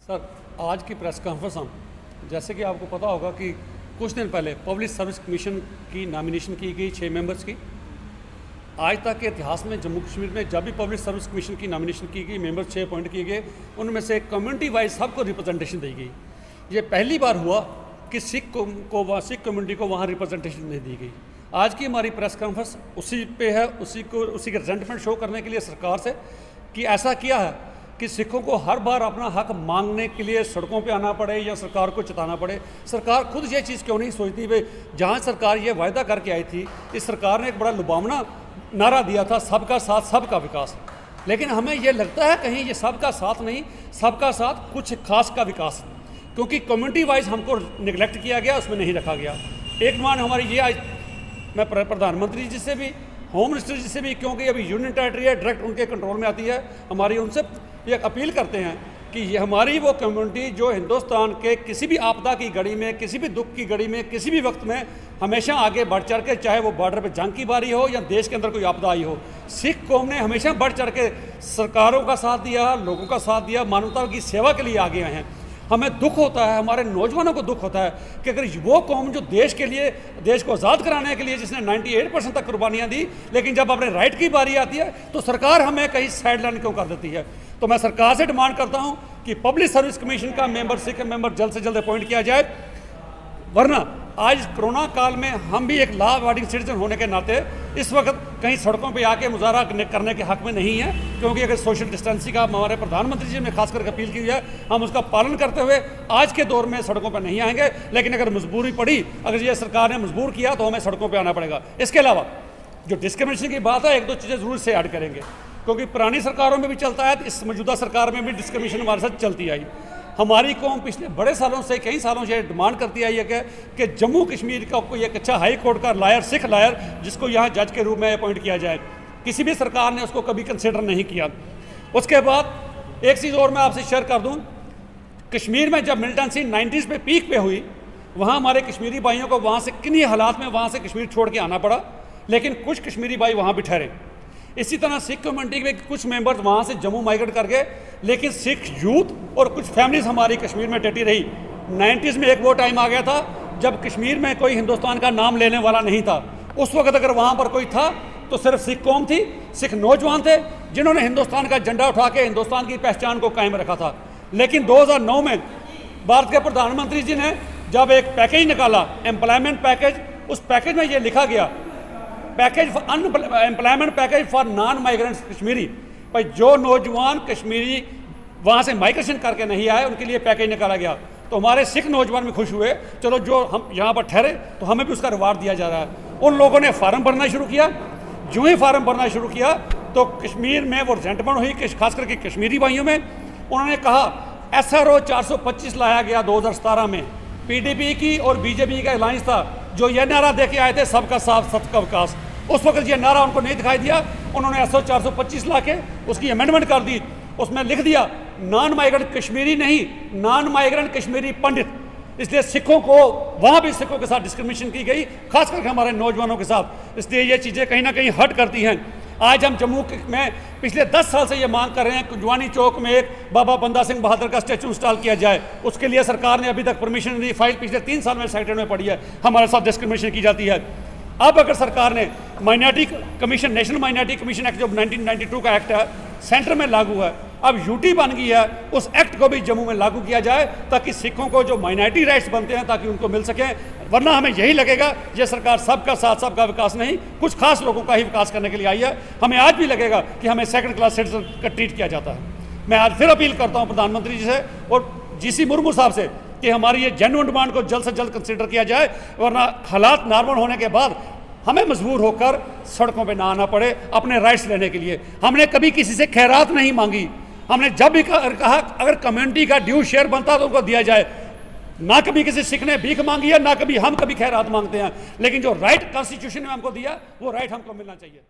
Sir, आज की press conference हम जैसे कि आपको पता होगा कि कुछ दिन पहले पब्लिक सर्विस कमीशन की नॉमिनेशन की गई 6 मेंबर्स की। आज तक के इतिहास में जम्मू कश्मीर में जब भी पब्लिक सर्विस कमीशन की नॉमिनेशन की गई, मेंबर्स 6 अपॉइंट किए गए, उनमें से कम्युनिटी वाइज सबको रिप्रेजेंटेशन दी गई। ये पहली बार हुआ कि सिख कम्युनिटी को वहाँ रिप्रेजेंटेशन नहीं दी गई। आज की हमारी प्रेस कॉन्फ्रेंस उसी पे है, उसी के रिजेंटमेंट शो करने के लिए सरकार से कि ऐसा किया है कि सिखों को हर बार अपना हक मांगने के लिए सड़कों पे आना पड़े या सरकार को चिताना पड़े। सरकार खुद ये चीज़ क्यों नहीं सोचती? भाई, जहाँ सरकार ये वायदा करके आई थी, इस सरकार ने एक बड़ा लुभावना नारा दिया था, सबका साथ सबका विकास। लेकिन हमें ये लगता है कहीं ये सबका साथ नहीं, सबका साथ कुछ खास का विकास, क्योंकि कम्युनिटी वाइज हमको निगलेक्ट किया गया, उसमें नहीं रखा गया। एक मान हमारी ये आज मैं प्रधानमंत्री जी से भी, होम मिनिस्टर जी से भी, क्योंकि अभी यूनियन टेरिटरी है, डायरेक्ट उनके कंट्रोल में आती है, हमारी उनसे ये अपील करते हैं कि ये हमारी वो कम्युनिटी जो हिंदुस्तान के किसी भी आपदा की घड़ी में, किसी भी दुख की घड़ी में, किसी भी वक्त में हमेशा आगे बढ़ चढ़ के, चाहे वो बॉर्डर पे जंग की बारी हो या देश के अंदर कोई आपदा आई हो, सिख कौम ने हमेशा बढ़ चढ़ के सरकारों का साथ दिया, लोगों का साथ दिया, मानवता की सेवा के लिए आगे आए हैं। हमें दुख होता है, हमारे नौजवानों को दुख होता है कि अगर वो कौम जो देश के लिए, देश को आज़ाद कराने के लिए जिसने 98% तक कुर्बानियाँ दी, लेकिन जब अपने राइट की बारी आती है तो सरकार हमें कहीं साइड लाइन क्यों कर देती है? तो मैं सरकार से डिमांड करता हूँ कि पब्लिक सर्विस कमीशन का मेंबर, सिख मेंबर जल्द से जल्द अपॉइंट किया जाए, वरना आज कोरोना काल में हम भी एक लॉ अबाइडिंग सिटीजन होने के नाते इस वक्त कहीं सड़कों पे आके मुजाहरा करने के हक में नहीं है, क्योंकि अगर सोशल डिस्टेंसिंग का हमारे प्रधानमंत्री जी ने खास करके अपील की है, हम उसका पालन करते हुए आज के दौर में सड़कों पर नहीं आएंगे। लेकिन अगर मजबूरी पड़ी, अगर ये सरकार ने मजबूर किया तो हमें सड़कों पर आना पड़ेगा। इसके अलावा जो डिस्क्रिमिनेशन की बात है, एक दो चीज़ें ज़रूर से ऐड करेंगे, क्योंकि पुरानी सरकारों में भी चलता है, इस मौजूदा सरकार में भी डिस्क्रिमिनेशन हमारे साथ चलती आई। हमारी कौम पिछले बड़े सालों से, कई सालों से डिमांड करती आई है कि जम्मू कश्मीर का कोई एक अच्छा हाई कोर्ट का लायर, सिख लायर, जिसको यहाँ जज के रूप में अपॉइंट किया जाए, किसी भी सरकार ने उसको कभी कंसिडर नहीं किया। उसके बाद एक चीज़ और मैं आपसे शेयर कर दूँ, कश्मीर में जब मिलिटेंसी 90s पे पीक पे हुई, वहाँ हमारे कश्मीरी भाइयों को वहाँ से किन्हीं हालात में वहाँ से कश्मीर छोड़ के आना पड़ा, लेकिन कुछ कश्मीरी भाई वहाँ भी ठहरे। इसी तरह सिख कम्युनिटी के कुछ मेंबर्स वहाँ से जम्मू माइग्रेट कर गए, लेकिन सिख यूथ और कुछ फैमिलीज हमारी कश्मीर में डटी रही। 90s में एक वो टाइम आ गया था जब कश्मीर में कोई हिंदुस्तान का नाम लेने वाला नहीं था। उस वक्त अगर वहाँ पर कोई था तो सिर्फ सिख कौम थी, सिख नौजवान थे जिन्होंने हिंदुस्तान का झंडा उठा के हिंदुस्तान की पहचान को कायम रखा था। लेकिन 2009 में भारत के प्रधानमंत्री जी ने जब एक पैकेज निकाला, एम्प्लॉयमेंट पैकेज, उस पैकेज में ये लिखा गया, package employment package for non migrants Kashmiri, भाई जो नौजवान कश्मीरी वहाँ से माइग्रेशन करके नहीं आए उनके लिए पैकेज निकाला गया। तो हमारे सिख नौजवान भी खुश हुए, चलो जो हम यहाँ पर ठहरे तो हमें भी उसका रिवार्ड दिया जा रहा है। उन लोगों ने फार्म भरना शुरू किया। जो ही फार्म भरना शुरू किया तो कश्मीर में वो रिजेंटमेंट हुई, खास करके कश्मीरी भाइयों में। उन्होंने कहा SRO 425 लाया गया 2017 में, PDP की और BJP का अलायंस था, जो ये नारा दे के आए थे, सबका साथ सबका विकास। उस वक्त ये नारा उनको नहीं दिखाई दिया, उन्होंने SRO 425 ला के उसकी अमेंडमेंट कर दी। उसमें लिख दिया नॉन माइग्रेंट कश्मीरी नहीं, नॉन माइग्रेंट कश्मीरी पंडित। इसलिए सिखों को, वहाँ भी सिखों के साथ डिस्क्रिमिनेशन की गई, खास करके हमारे नौजवानों के साथ। इसलिए ये चीज़ें कहीं ना कहीं हट करती हैं। आज हम जम्मू में पिछले 10 साल से ये मांग कर रहे हैं कि कुंजवानी चौक में एक बाबा बंदा सिंह बहादुर का स्टैचू इंस्टॉल किया जाए। उसके लिए सरकार ने अभी तक परमिशन नहीं, फाइल पिछले 3 साल में सेक्रेटरी में पड़ी है, हमारे साथ डिस्क्रिमिनेशन की जाती है। अब अगर सरकार ने minority commission, national minority commission act जो 1992 का एक्ट है, सेंटर में लागू है, अब यूटी बन गई है, उस एक्ट को भी जम्मू में लागू किया जाए ताकि सिखों को जो माइनॉरिटी राइट्स बनते हैं ताकि उनको मिल सकें। वरना हमें यही लगेगा ये सरकार सबका साथ सबका विकास नहीं, कुछ खास लोगों का ही विकास करने के लिए आई है। हमें आज भी लगेगा कि हमें सेकंड क्लास सिटीजन का ट्रीट किया जाता है। मैं आज फिर अपील करता हूँ प्रधानमंत्री जी से और GC मुर्मू साहब से कि हमारी ये जेन्युइन डिमांड को जल्द से जल्द कंसिडर किया जाए, वरना हालात नॉर्मल होने के बाद हमें मजबूर होकर सड़कों पे ना आना पड़े अपने राइट्स लेने के लिए। हमने कभी किसी से खैरात नहीं मांगी। हमने जब भी कहा अगर कम्युनिटी का ड्यू शेयर बनता तो उनको दिया जाए। ना कभी किसी सिख ने भीख मांगी है, ना कभी हम कभी खैरात मांगते हैं, लेकिन जो राइट कॉन्स्टिट्यूशन ने हमको दिया वो राइट हमको मिलना चाहिए।